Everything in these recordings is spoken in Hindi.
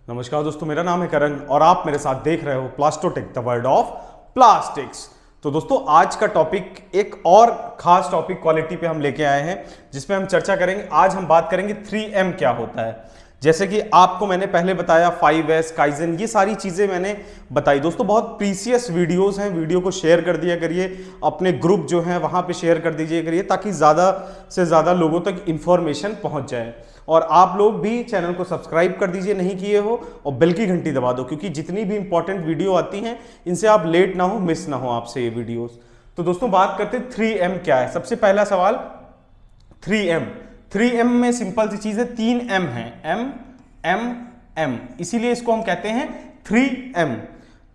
नमस्कार दोस्तों, मेरा नाम है करण और आप मेरे साथ देख रहे हो प्लास्टोटेक द वर्ल्ड ऑफ प्लास्टिक्स। तो दोस्तों, आज का टॉपिक एक और खास टॉपिक क्वालिटी पे हम लेके आए हैं, जिसमें हम चर्चा करेंगे। आज हम बात करेंगे 3M क्या होता है। जैसे कि आपको मैंने पहले बताया 5S काइजन, ये सारी चीज़ें मैंने बताई। दोस्तों, बहुत प्रीसियस वीडियोस हैं, वीडियो को शेयर कर दिया करिए, अपने ग्रुप जो हैं वहाँ पे शेयर कर दीजिए करिए, ताकि ज़्यादा से ज़्यादा लोगों तक इन्फॉर्मेशन पहुँच जाए। और आप लोग भी चैनल को सब्सक्राइब कर दीजिए नहीं किए हो, और बेल की घंटी दबा दो, क्योंकि जितनी भी इंपॉर्टेंट वीडियो आती हैं इनसे आप लेट ना हो, मिस ना हो आपसे ये वीडियोस। तो दोस्तों, बात करते हैं 3M क्या है। सबसे पहला सवाल 3M में सिंपल सी चीज है, 3M है, M, इसीलिए इसको हम कहते हैं 3M।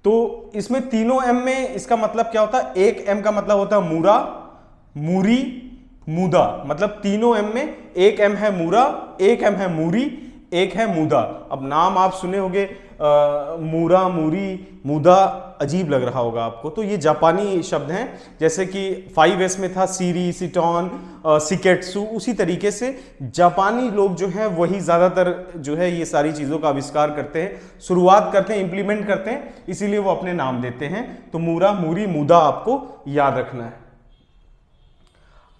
तो इसमें तीनों M में इसका मतलब क्या होता है? एक M का मतलब होता है मूरा, मूरी, मूदा। मतलब तीनों M में एक M है मूरा, एक M है मूरी, एक है मूदा। अब नाम आप सुने होंगे, मूरा, मूरी, मूदा, अजीब लग रहा होगा आपको। तो ये जापानी शब्द हैं, जैसे कि 5S में था सीरी, सिटॉन, सिकेट्सु। उसी तरीके से जापानी लोग जो हैं वही ज़्यादातर जो है ये सारी चीज़ों का आविष्कार करते हैं, शुरुआत करते हैं, इंप्लीमेंट करते हैं, इसीलिए वो अपने नाम देते हैं। तो मूरा, मूरी, मूदा आपको याद रखना है।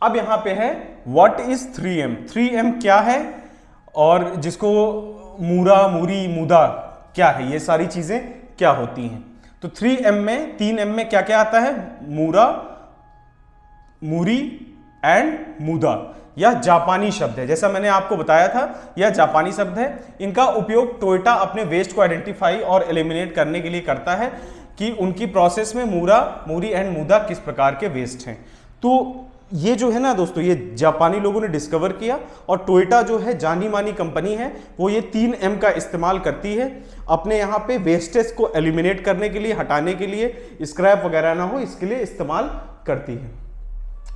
अब यहां पे है व्हाट इज 3M। 3M क्या है और जिसको मूरा, मूरी, मूदा क्या है, ये सारी चीजें क्या होती हैं। तो 3M में क्या क्या आता है? मूरा, मूरी एंड मूदा। यह जापानी शब्द है, जैसा मैंने आपको बताया था, यह जापानी शब्द है। इनका उपयोग टोयोटा अपने वेस्ट को आइडेंटिफाई और एलिमिनेट करने के लिए करता है कि उनकी प्रोसेस में मूरा, मूरी एंड मूदा किस प्रकार के वेस्ट हैं। तो ये जो है ना दोस्तों, ये जापानी लोगों ने डिस्कवर किया, और टोयोटा जो है जानी मानी कंपनी है, वो ये 3M का इस्तेमाल करती है अपने यहाँ पे वेस्टेज को एलिमिनेट करने के लिए, हटाने के लिए, स्क्रैप वगैरह ना हो, इसके लिए इस्तेमाल करती है।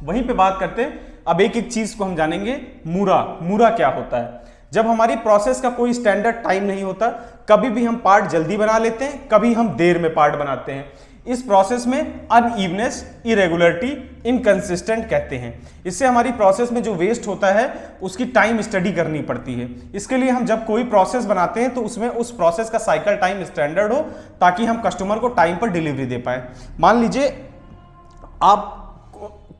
वहीं पे बात करते हैं, अब एक एक चीज को हम जानेंगे। मूरा क्या होता है? जब हमारी प्रोसेस का कोई स्टैंडर्ड टाइम नहीं होता, कभी भी हम पार्ट जल्दी बना लेते हैं, कभी हम देर में पार्ट बनाते हैं। इस प्रोसेस में अनइवनेस, इरेगुलरिटी, इनकंसिस्टेंट कहते हैं। इससे हमारी प्रोसेस में जो वेस्ट होता है उसकी टाइम स्टडी करनी पड़ती है। इसके लिए हम जब कोई प्रोसेस बनाते हैं तो उसमें उस प्रोसेस का साइकिल टाइम स्टैंडर्ड हो, ताकि हम कस्टमर को टाइम पर डिलीवरी दे पाए। मान लीजिए आप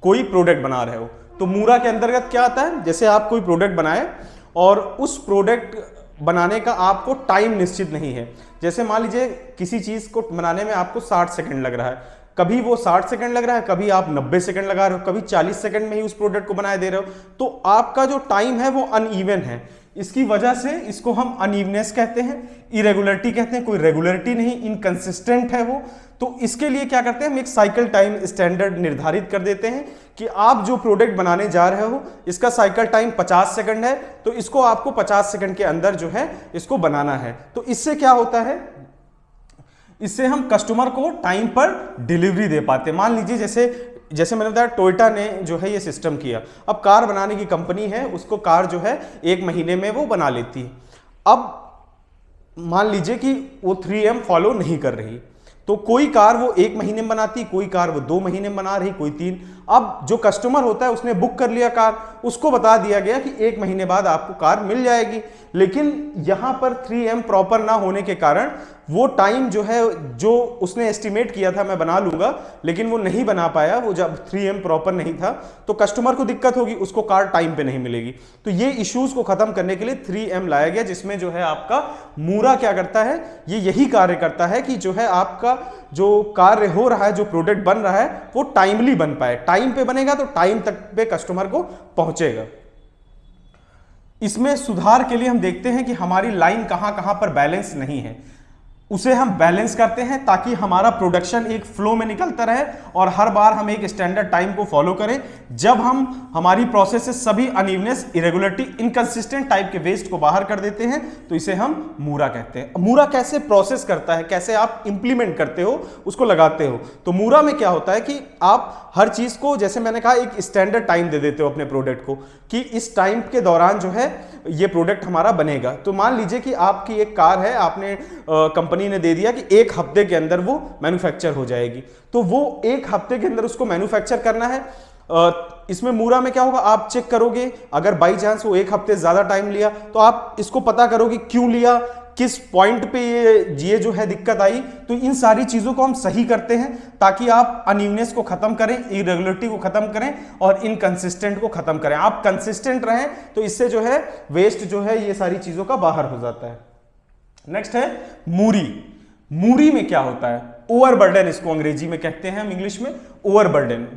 कोई प्रोडक्ट बना रहे हो, तो मूरा के अंतर्गत क्या आता है? जैसे आप कोई प्रोडक्ट बनाए और उस प्रोडक्ट बनाने का आपको टाइम निश्चित नहीं है। जैसे मान लीजिए किसी चीज को बनाने में आपको 60 सेकंड लग रहा है, कभी वो 60 सेकंड लग रहा है, कभी आप 90 सेकंड लगा रहे हो, कभी 40 सेकंड में ही उस प्रोडक्ट को बनाए दे रहे हो, तो आपका जो टाइम है वो अनइवन है। इसकी वजह से इसको हम अनइवनेस कहते हैं, इरेगुलरिटी कहते हैं, कोई रेगुलरिटी नहीं, इनकंसिस्टेंट है वो। तो इसके लिए क्या करते हैं, हम एक साइकिल टाइम स्टैंडर्ड निर्धारित कर देते हैं कि आप जो प्रोडक्ट बनाने जा रहे हो इसका साइकिल टाइम 50 सेकंड है, तो इसको आपको 50 सेकंड के अंदर जो है इसको बनाना है। तो इससे क्या होता है, इससे हम कस्टमर को टाइम पर डिलीवरी दे पाते हैं। मान लीजिए जैसे मैंने बताया, टोयोटा ने जो है ये सिस्टम किया। अब कार बनाने की कंपनी है, उसको कार जो है 1 महीने में वो बना लेती है। अब मान लीजिए कि वो 3M फॉलो नहीं कर रही, तो कोई कार वो 1 महीने में बनाती, कोई कार वो 2 महीने में बना रही, कोई 3। अब जो कस्टमर होता है उसने बुक कर लिया कार, उसको बता दिया गया कि 1 महीने बाद आपको कार मिल जाएगी। लेकिन यहां पर 3M प्रॉपर ना होने के कारण वो टाइम जो है, जो उसने एस्टिमेट किया था मैं बना लूंगा, लेकिन वो नहीं बना पाया। वो जब 3M प्रॉपर नहीं था तो कस्टमर को दिक्कत होगी, उसको कार टाइम पे नहीं मिलेगी। तो ये इश्यूज को खत्म करने के लिए 3M लाया गया, जिसमें जो है आपका मूरा क्या करता है, ये यही कार्य करता है कि जो है आपका जो कार्य हो रहा है, जो प्रोडक्ट बन रहा है, वो टाइमली बन पाए। टाइम पे बनेगा तो टाइम तक पे कस्टमर को पहुंचेगा। इसमें सुधार के लिए हम देखते हैं कि हमारी लाइन कहां कहां पर बैलेंस नहीं है, उसे हम बैलेंस करते हैं, ताकि हमारा प्रोडक्शन एक फ्लो में निकलता रहे और हर बार हम एक स्टैंडर्ड टाइम को फॉलो करें। जब हम हमारी प्रोसेस से सभी अनइवनेस, इरेगुलरिटी, इनकंसिस्टेंट टाइप के वेस्ट को बाहर कर देते हैं, तो इसे हम मूरा कहते हैं। मूरा कैसे प्रोसेस करता है, कैसे आप इंप्लीमेंट करते हो, उसको लगाते हो। तो मूरा में क्या होता है कि आप हर चीज को, जैसे मैंने कहा, एक स्टैंडर्ड टाइम दे देते हो अपने प्रोडक्ट को, कि इस टाइम के दौरान जो है ये प्रोडक्ट हमारा बनेगा। तो मान लीजिए कि आपकी एक कार है, आपने कंपनी ने दे दिया कि 1 हफ्ते के अंदर वो मैन्युफैक्चर हो जाएगी, तो वो 1 हफ्ते के अंदर उसको मैन्युफैक्चर करना है। इसमें मूरा में क्या होगा, आप चेक करोगे, अगर बाई चांस वो 1 हफ्ते ज्यादा टाइम लिया तो आप इसको पता करोगे क्यों लिया, किस पॉइंट पे ये जो है दिक्कत आई, तो इन सारी चीजों को हम सही करते हैं ताकि आप अनइवनेस को खत्म करें, इरेगुलरिटी को खत्म करें और इनकंसिस्टेंट को खत्म करें। आप कंसिस्टेंट रहें तो इससे जो है वेस्ट जो है ये सारी चीजों का बाहर हो जाता है। नेक्स्ट है मूरी। मूरी में क्या होता है? ओवरबर्डन, इसको अंग्रेजी में कहते हैं, हम इंग्लिश में ओवरबर्डन।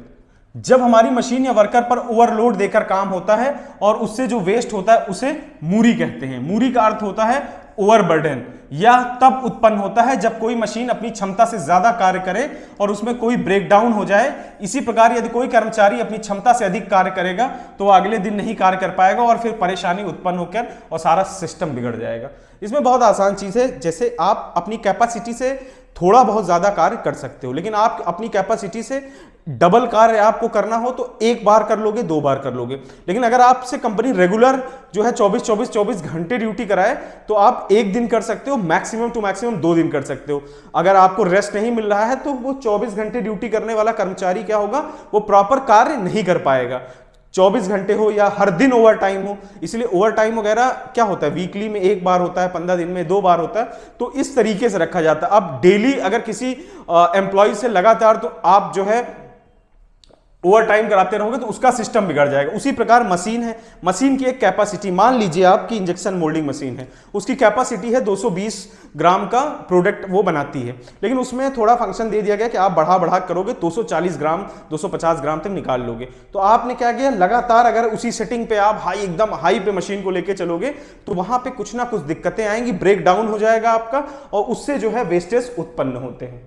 जब हमारी मशीन या वर्कर पर ओवरलोड देकर काम होता है और उससे जो वेस्ट होता है उसे मूरी कहते हैं। मूरी का अर्थ होता है ओवरबर्डन। यह तब उत्पन्न होता है जब कोई मशीन अपनी क्षमता से ज्यादा कार्य करे और उसमें कोई ब्रेकडाउन हो जाए। इसी प्रकार यदि कोई कर्मचारी अपनी क्षमता से अधिक कार्य करेगा तो वो अगले दिन नहीं कार्य कर पाएगा और फिर परेशानी उत्पन्न होकर और सारा सिस्टम बिगड़ जाएगा। इसमें बहुत आसान चीज है, जैसे आप अपनी कैपेसिटी से थोड़ा बहुत ज्यादा कार्य कर सकते हो, लेकिन आप अपनी कैपेसिटी से डबल कार्य आपको करना हो तो एक बार कर लोगे, 2 बार कर लोगे। लेकिन अगर आपसे कंपनी रेगुलर जो है 24 घंटे ड्यूटी कराए तो आप एक दिन कर सकते हो, मैक्सिमम टू मैक्सिमम 2 दिन कर सकते हो। अगर आपको रेस्ट नहीं मिल रहा है तो वो 24 घंटे ड्यूटी करने वाला कर्मचारी क्या होगा, वो प्रॉपर कार्य नहीं कर पाएगा। 24 घंटे हो या हर दिन ओवर टाइम हो, इसलिए ओवर टाइम वगैरह क्या होता है, वीकली में 1 बार होता है, 15 दिन में 2 बार होता है, तो इस तरीके से रखा जाता है। अब डेली अगर किसी एम्प्लॉय से लगातार तो आप जो है ओवर टाइम कराते रहोगे तो उसका सिस्टम बिगड़ जाएगा। उसी प्रकार मशीन है, मशीन की एक कैपेसिटी, मान लीजिए आपकी इंजेक्शन मोल्डिंग मशीन है, उसकी कैपेसिटी है 220 ग्राम का प्रोडक्ट वो बनाती है, लेकिन उसमें थोड़ा फंक्शन दे दिया गया कि आप बढ़ा करोगे 240 ग्राम 250 ग्राम तक निकाल लोगे। तो आपने क्या किया, लगातार अगर उसी सेटिंग पे आप एकदम हाई पे मशीन को लेके चलोगे तो वहां पे कुछ ना कुछ दिक्कतें आएंगी, ब्रेक डाउन हो जाएगा आपका और उससे जो है वेस्टेज उत्पन्न होते हैं।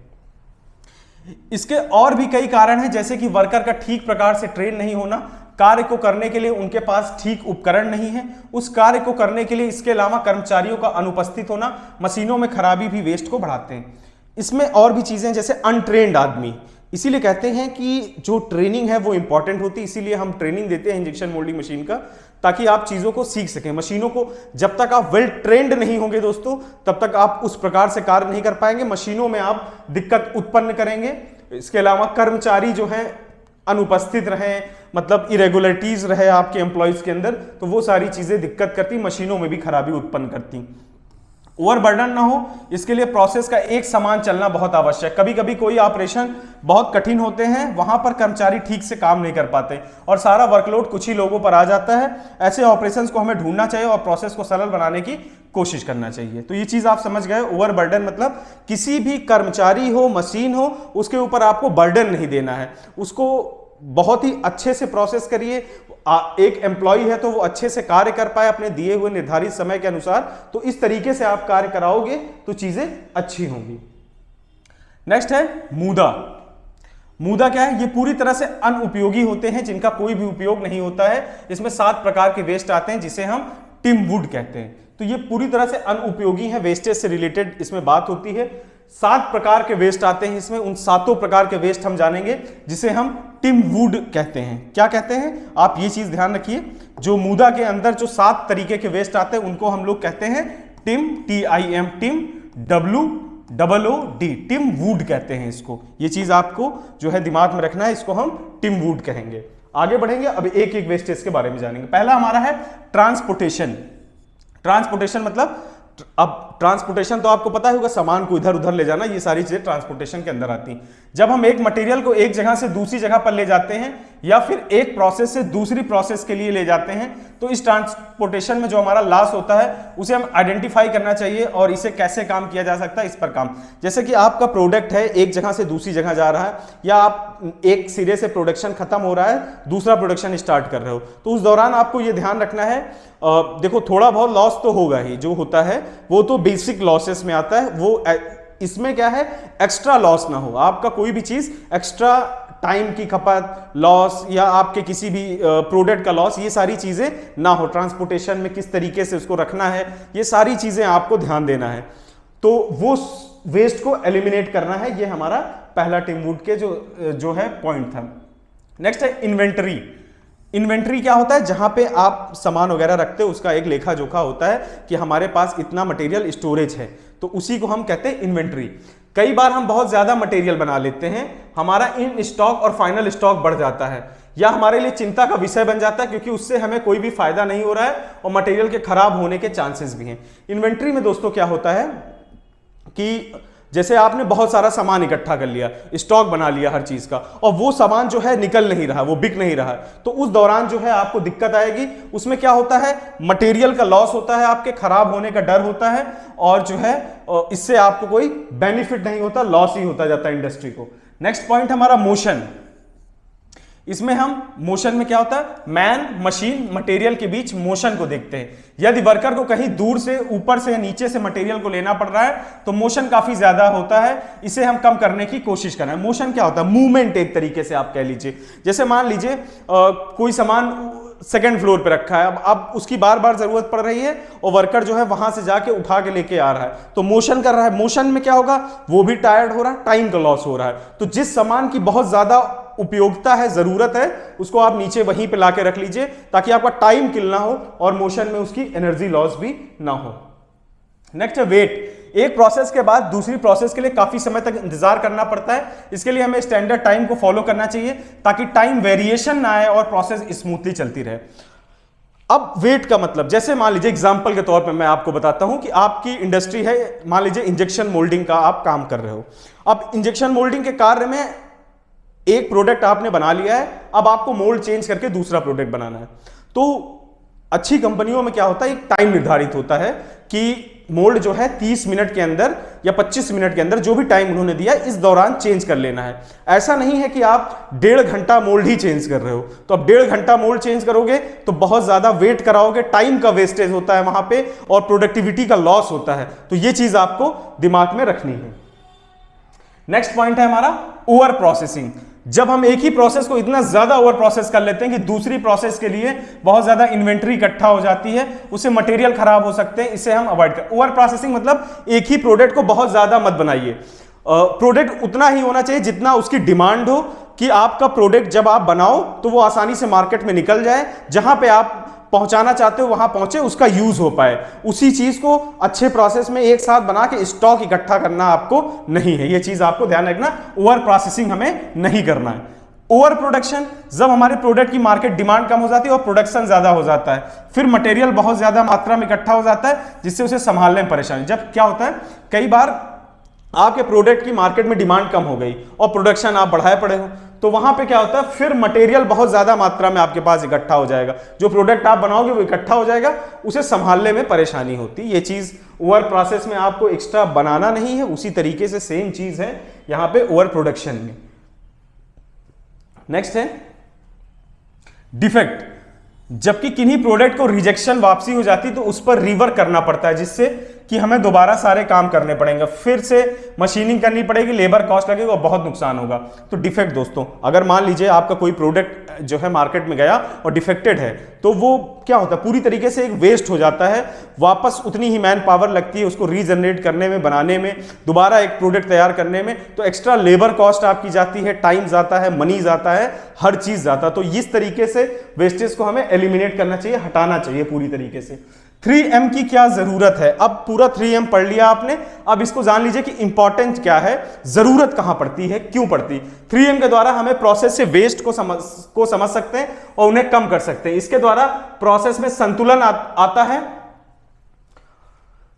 इसके और भी कई कारण हैं, जैसे कि वर्कर का ठीक प्रकार से ट्रेन नहीं होना, कार्य को करने के लिए उनके पास ठीक उपकरण नहीं है, उस कार्य को करने के लिए इसके अलावा कर्मचारियों का अनुपस्थित होना, मशीनों में खराबी भी वेस्ट को बढ़ाते हैं। इसमें और भी चीजें जैसे अनट्रेन्ड आदमी, इसीलिए कहते हैं कि जो ट्रेनिंग है वो इंपॉर्टेंट होती है, इसीलिए हम ट्रेनिंग देते हैं इंजेक्शन मोल्डिंग मशीन का, ताकि आप चीजों को सीख सकें। मशीनों को जब तक आप वेल ट्रेंड नहीं होंगे दोस्तों, तब तक आप उस प्रकार से कार्य नहीं कर पाएंगे, मशीनों में आप दिक्कत उत्पन्न करेंगे। इसके अलावा कर्मचारी जो हैं अनुपस्थित रहें, मतलब इरेगुलरिटीज रहे आपके एम्प्लॉयज के अंदर, तो वो सारी चीजें दिक्कत करती, मशीनों में भी खराबी उत्पन्न करती। ओवरबर्डन ना हो, इसके लिए प्रोसेस का एक समान चलना बहुत आवश्यक। कभी कभी कोई ऑपरेशन बहुत कठिन होते हैं, वहां पर कर्मचारी ठीक से काम नहीं कर पाते और सारा वर्कलोड कुछ ही लोगों पर आ जाता है। ऐसे ऑपरेशंस को हमें ढूंढना चाहिए और प्रोसेस को सरल बनाने की कोशिश करना चाहिए। तो ये चीज आप समझ गए, ओवरबर्डन मतलब किसी भी कर्मचारी हो, मशीन हो, उसके ऊपर आपको बर्डन नहीं देना है, उसको बहुत ही अच्छे से प्रोसेस करिए। एक एम्प्लॉय है तो वो अच्छे से कार्य कर पाए अपने दिए हुए निर्धारित समय के अनुसार, तो इस तरीके से आप कार्य कराओगे तो चीजें अच्छी होंगी। नेक्स्ट है मूदा। मूदा क्या है, ये पूरी तरह से अनुपयोगी होते हैं, जिनका कोई भी उपयोग नहीं होता है। इसमें 7 प्रकार के वेस्ट आते हैं जिसे हम टिम वुड कहते हैं। तो ये पूरी तरह से अनुपयोगी है, वेस्टेज से रिलेटेड इसमें बात होती है। 7 प्रकार के वेस्ट आते हैं इसमें, उन 7 प्रकार के वेस्ट हम जानेंगे जिसे हम टिम वुड कहते हैं। क्या कहते हैं, आप ये चीज ध्यान रखिए, जो मूदा के अंदर जो 7 तरीके के वेस्ट आते हैं उनको हम लोग कहते हैं TIM, TIM, TIM, WOOD, TIM वुड कहते हैं इसको। ये चीज आपको जो है दिमाग में रखना है, इसको हम टिम वुड कहेंगे। आगे बढ़ेंगे, अब एक एक वेस्टेज के बारे में जानेंगे। पहला हमारा है ट्रांसपोर्टेशन। ट्रांसपोर्टेशन मतलब, अब ट्रांसपोर्टेशन तो आपको पता होगा, सामान को इधर उधर ले जाना, ये सारी चीजें ट्रांसपोर्टेशन के अंदर आती हैं। जब हम एक मटेरियल को एक जगह से दूसरी जगह पर ले जाते हैं या फिर एक प्रोसेस से दूसरी प्रोसेस के लिए ले जाते हैं, तो इस ट्रांसपोर्टेशन में जो हमारा लॉस होता है उसे हम आइडेंटिफाई करना चाहिए और इसे कैसे काम किया जा सकता है इस पर काम। जैसे कि आपका प्रोडक्ट है, एक जगह से दूसरी जगह जा रहा है, या आप एक सिरे से प्रोडक्शन खत्म हो रहा है, दूसरा प्रोडक्शन स्टार्ट कर रहे हो, तो उस दौरान आपको ये ध्यान रखना है, देखो थोड़ा बहुत लॉस तो होगा ही, जो होता है वो तो बेसिक लॉसेस में आता है, वो इसमें क्या है, एक्स्ट्रा लॉस ना हो, आपका कोई भी चीज एक्स्ट्रा टाइम की खपत लॉस या आपके किसी भी प्रोडक्ट का लॉस, ये सारी चीजें ना हो। ट्रांसपोर्टेशन में किस तरीके से उसको रखना है, ये सारी चीजें आपको ध्यान देना है, तो वो वेस्ट को एलिमिनेट करना है। ये हमारा पहला टिम वुड के जो है पॉइंट था। नेक्स्ट है इन्वेंटरी। इन्वेंट्री क्या होता है, जहां पे आप सामान वगैरह रखते हो उसका एक लेखा जोखा होता है कि हमारे पास इतना मटेरियल स्टोरेज है। तो उसी को हम कहते हैं इन्वेंट्री। कई बार हम बहुत ज्यादा मटेरियल बना लेते हैं, हमारा इन स्टॉक और फाइनल स्टॉक बढ़ जाता है, या हमारे लिए चिंता का विषय बन जाता है, क्योंकि उससे हमें कोई भी फायदा नहीं हो रहा है और मटेरियल के खराब होने के चांसेस भी हैं। इन्वेंट्री में दोस्तों क्या होता है कि जैसे आपने बहुत सारा सामान इकट्ठा कर लिया, स्टॉक बना लिया हर चीज का, और वो सामान जो है निकल नहीं रहा, वो बिक नहीं रहा, तो उस दौरान जो है आपको दिक्कत आएगी। उसमें क्या होता है, मटेरियल का लॉस होता है, आपके खराब होने का डर होता है, और जो है इससे आपको कोई बेनिफिट नहीं होता, लॉस ही होता जाता है इंडस्ट्री को। नेक्स्ट पॉइंट हमारा मोशन। इसमें हम मोशन में क्या होता है, मैन मशीन मटेरियल के बीच मोशन को देखते हैं। यदि वर्कर को कहीं दूर से, ऊपर से, नीचे से मटेरियल को लेना पड़ रहा है तो मोशन काफी ज्यादा होता है, इसे हम कम करने की कोशिश कर रहे हैं। मोशन क्या होता है, मूवमेंट एक तरीके से आप कह लीजिए। जैसे मान लीजिए कोई सामान सेकंड फ्लोर पे रखा है, अब उसकी बार बार जरूरत पड़ रही है और वर्कर जो है वहां से जाके उठा के लेके आ रहा है, तो मोशन कर रहा है। मोशन में क्या होगा, वो भी टायर्ड हो रहा है, टाइम का लॉस हो रहा है। तो जिस सामान की बहुत ज्यादा उपयोगिता है, जरूरत है, उसको आप नीचे वहीं पे लाके रख लीजिए, ताकि आपका टाइम किल ना हो और मोशन में उसकी एनर्जी लॉस भी ना हो। नेक्स्ट है वेट। एक प्रोसेस के बाद दूसरी प्रोसेस के लिए काफी समय तक इंतजार करना पड़ता है, इसके लिए हमें स्टैंडर्ड टाइम को फॉलो करना चाहिए ताकि टाइम वेरिएशन ना आए और प्रोसेस स्मूथली चलती रहे। अब वेट का मतलब, जैसे मान लीजिए एग्जांपल के तौर पे मैं आपको बताता हूं कि आपकी इंडस्ट्री है, मान लीजिए इंजेक्शन मोल्डिंग का आप काम कर रहे हो। अब इंजेक्शन मोल्डिंग के कार्य में एक प्रोडक्ट आपने बना लिया है, अब आपको मोल्ड चेंज करके दूसरा प्रोडक्ट बनाना है। तो अच्छी कंपनियों में क्या होता है, एक टाइम निर्धारित होता है कि मोल्ड जो है 30 मिनट के अंदर या 25 मिनट के अंदर, जो भी टाइम उन्होंने दिया इस दौरान चेंज कर लेना है। ऐसा नहीं है कि आप 1.5 घंटा मोल्ड ही चेंज कर रहे हो, तो अब 1.5 घंटा मोल्ड चेंज करोगे तो बहुत ज्यादा वेट कराओगे, टाइम का वेस्टेज होता है वहां पे और प्रोडक्टिविटी का लॉस होता है। तो ये चीज आपको दिमाग में रखनी है। नेक्स्ट पॉइंट है हमारा ओवर प्रोसेसिंग। जब हम एक ही प्रोसेस को इतना ज्यादा ओवर प्रोसेस कर लेते हैं कि दूसरी प्रोसेस के लिए बहुत ज्यादा इन्वेंट्री इकट्ठा हो जाती है, उससे मटेरियल खराब हो सकते हैं, इसे हम अवॉइड कर। ओवर प्रोसेसिंग मतलब एक ही प्रोडक्ट को बहुत ज्यादा मत बनाइए। प्रोडक्ट उतना ही होना चाहिए जितना उसकी डिमांड हो, कि आपका प्रोडक्ट जब आप बनाओ तो वो आसानी से मार्केट में निकल जाए, जहां पे आप पहुंचाना चाहते हो वहां पहुंचे, उसका यूज हो पाए। उसी चीज को अच्छे प्रोसेस में एक साथ बना के स्टॉक इकट्ठा करना आपको नहीं है, ये चीज आपको ध्यान रखना। ओवर प्रोसेसिंग हमें नहीं करना है। ओवर प्रोडक्शन, जब हमारे प्रोडक्ट की मार्केट डिमांड कम हो जाती है और प्रोडक्शन ज्यादा हो जाता है, फिर मटेरियल बहुत ज्यादा मात्रा में इकट्ठा हो जाता है, जिससे उसे संभालने में परेशानी। जब क्या होता है, कई बार आपके प्रोडक्ट की मार्केट में डिमांड कम हो गई और प्रोडक्शन आप बढ़ाए पड़े हो, तो वहां पे क्या होता है, फिर मटेरियल बहुत ज्यादा मात्रा में आपके पास इकट्ठा हो जाएगा। जो प्रोडक्ट आप बनाओगे वो इकट्ठा हो जाएगा, उसे संभालने में परेशानी होती है। ये चीज ओवर प्रोसेस में आपको एक्स्ट्रा बनाना नहीं है। उसी तरीके से सेम चीज है यहां पे ओवर प्रोडक्शन में। नेक्स्ट है डिफेक्ट। जबकि किन्हीं प्रोडक्ट को रिजेक्शन वापसी हो जाती तो उस पर रिवर्क करना पड़ता है, जिससे कि हमें दोबारा सारे काम करने पड़ेंगे, फिर से मशीनिंग करनी पड़ेगी, लेबर कॉस्ट लगेगा, बहुत नुकसान होगा। तो डिफेक्ट दोस्तों, अगर मान लीजिए आपका कोई प्रोडक्ट जो है मार्केट में गया और डिफेक्टेड है, तो वो क्या होता है, पूरी तरीके से एक वेस्ट हो जाता है। वापस उतनी ही मैन पावर लगती है उसको रीजनरेट करने में, बनाने में, दोबारा एक प्रोडक्ट तैयार करने में। तो एक्स्ट्रा लेबर कॉस्ट आपकी जाती है, टाइम जाता है, मनी जाता है, हर चीज जाता है। तो इस तरीके से वेस्टेज को हमें एलिमिनेट करना चाहिए, हटाना चाहिए पूरी तरीके से। 3M की क्या जरूरत है। अब पूरा 3M पढ़ लिया आपने, अब इसको जान लीजिए कि इंपॉर्टेंट क्या है, जरूरत कहां पड़ती है, क्यों पड़ती। 3M के द्वारा हमें प्रोसेस से वेस्ट को समझ सकते हैं और उन्हें कम कर सकते हैं। इसके द्वारा प्रोसेस में संतुलन आता है,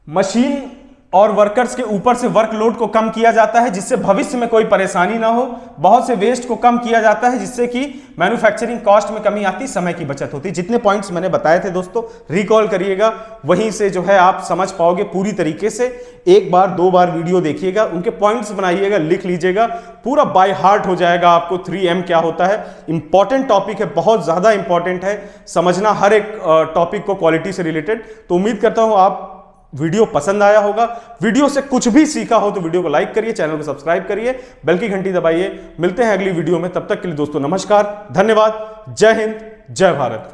मशीन और वर्कर्स के ऊपर से वर्कलोड को कम किया जाता है, जिससे भविष्य में कोई परेशानी ना हो। बहुत से वेस्ट को कम किया जाता है, जिससे कि मैन्युफैक्चरिंग कॉस्ट में कमी आती, समय की बचत होती। जितने पॉइंट्स मैंने बताए थे दोस्तों, रिकॉल करिएगा, वहीं से जो है आप समझ पाओगे पूरी तरीके से। एक बार 2 बार वीडियो देखिएगा, उनके पॉइंट्स बनाइएगा, लिख लीजिएगा, पूरा बाय हार्ट हो जाएगा आपको 3M क्या होता है। इंपॉर्टेंट टॉपिक है, बहुत ज्यादा इंपॉर्टेंट है समझना हर एक टॉपिक को क्वालिटी से रिलेटेड। तो उम्मीद करता हूं आप वीडियो पसंद आया होगा। वीडियो से कुछ भी सीखा हो तो वीडियो को लाइक करिए, चैनल को सब्सक्राइब करिए, बेल की घंटी दबाइए। मिलते हैं अगली वीडियो में, तब तक के लिए दोस्तों नमस्कार, धन्यवाद, जय हिंद, जय भारत।